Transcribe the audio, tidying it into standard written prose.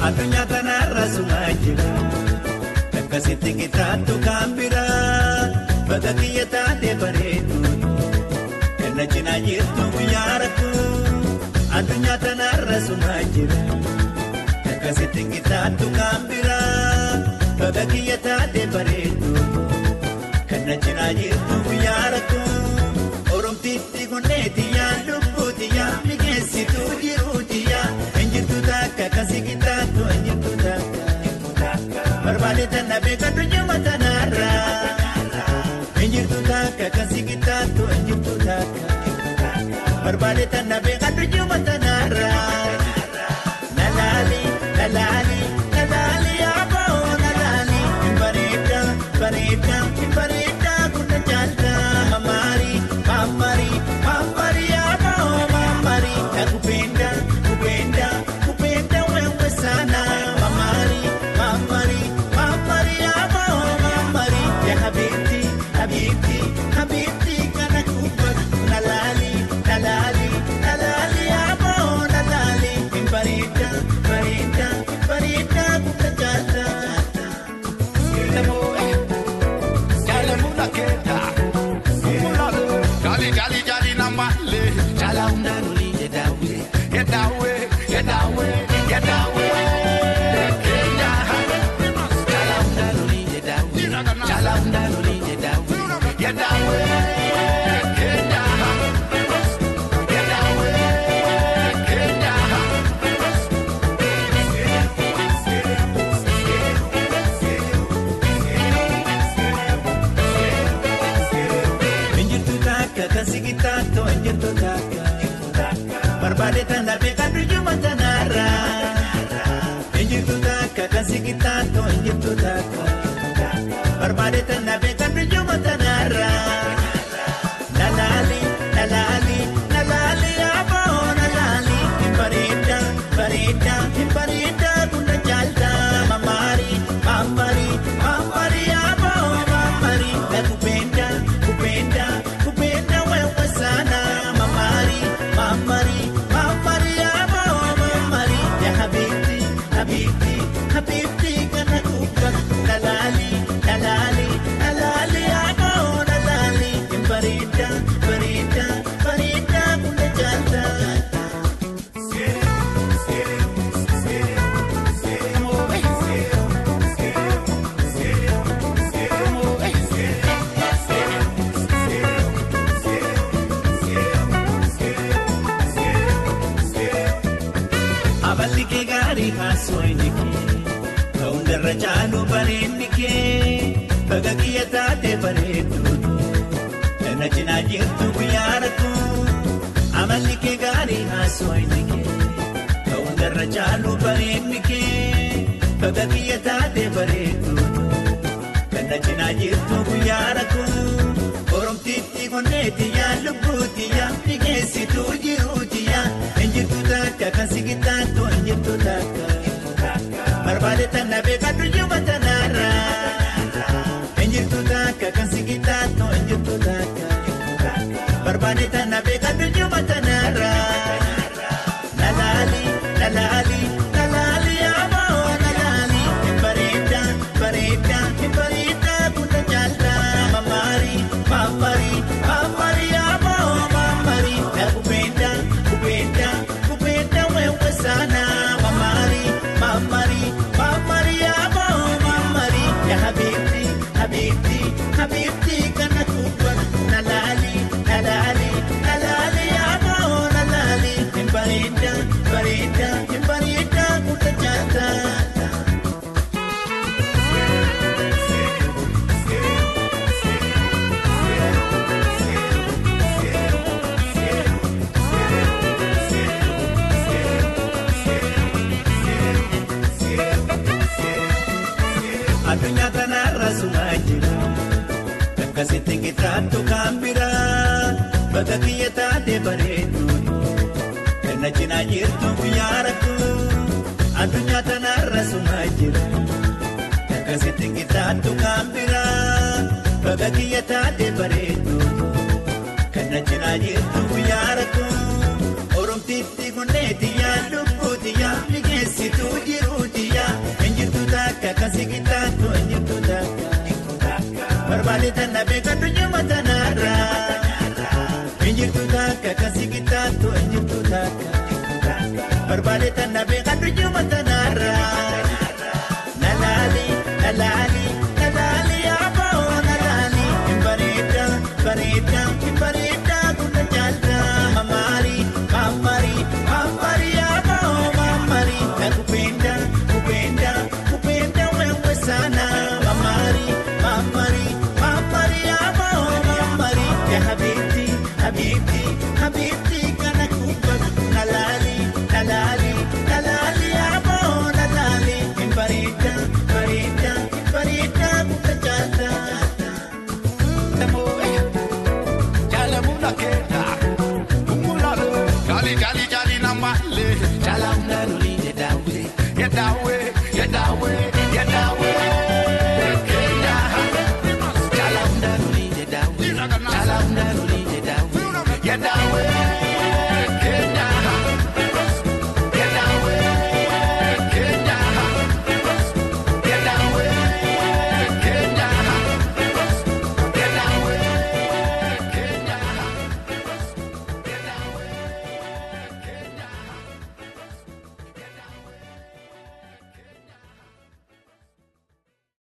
Adunya tanarra sumajira Takasiti kita tu kambira Bagakiya tate paretu Karena cina jirtu muyaraku Adunya tanarra sumajira Takasiti kita tu kambira Bagakiya tate paretu Karena cina jirtu muyaraku Orang titi goneti ya luputi ya Migesi tu jiruti ya Enjirtu taka kasih kita tu enjirtu taka Berbalitan nabe kadunya mata nara Enjirtu taka kasih kita tu enjirtu taka Berbalitan nabe kadunya mata nara Nalali, nalali, nalali apa oh nalali Imbarita, barita, imbarita kuna jalta Mamari, mamari, mamari apa oh mamari Aku pindah kupenda wewe sana mamari mamari mamari aba mamari ya habibti habibti habibti kana kubat nalali nalali nalali aba nalali imbarita barita barita kutajata Jalamu naketa Jali jali jali namale Jalamu naruli yedawe yedawe yedawe yedawe Kenya Jalamu naruli yedawe Jalamu naruli yedawe yedawe Kenya yedawe Kenya Enjirtu taka kasih kita tu enjirtu taka Berbalitan nabe kadunya mata nara Enjirtu taka kasih kita tu enjirtu taka Berbalitan nabe kadunya mata nara Nalali, nalali, nalali apa oh nalali Imbarita, barita, imbarita kuna jalta Mamari, mamari, mamari apa oh mamari Kupenda, kupenda, kupenda wewe sana Mamari, mamari, mamari apa oh mamari Ya habibti, habibti, habibti kana kubat Nalali, nalali, nalali apa oh nalali Imbarita, barita, barita kuna jalta Aballi ke gari hasoini ke Kaundarra chalu bareedni ke Bagakiya taate bareedu Kana cina jirtu guyyaaratu Amalli ke gari hasoini ke Kaundarra chalu bareedni ke Bagakiya taate bareedu Kana cina jirtu guyyaaratu Oromtitti gonneeti yaa lubbuuti yaa Migeessitu jiruuti yaa Enjirtu taka kasih kita tu enjirtu taka Berbalitan nabe kadunya mata nara Enjirtu taka kasih kita tu enjirtu taka Berbalitan nabe kadunya mata nara Nalali, nalali, nalali apa oh nalali Imbarita, barita, imbarita kuna jalta Mamari, mamari, mamari apa oh mamari Aku kupenda, kupenda, kupenda wewe sana Mamari, mamari, mamari apa oh mamari Ya habibti, habibti, habibti kana kubat Nalali, nalali, nalali apa oh nalali Imbarita, barita, imbarita kutajata Adunya tanarra sumajira Takasiti kita tu kambira Bagakiya taate bareedu Kana cinaa jirtu guyyaa rakkoo addunyaa tanarra sumaa jira akkasitti qixxaattu kan biraa baga kiyya taate bareedu kana cinaa jirtu guyyaa rakkoo oromtiitti gunneetiyyaa lubbuutiyyaa ligeessituu jiruutiyyaa injirtu takka kasi qixxaattu injirtu takka barbaade tanna beekadhu nyuma tanarraa injirtu takka kasi qixxaattu injirtu takka barbaade tanna beekadhu nyuma tanarraa.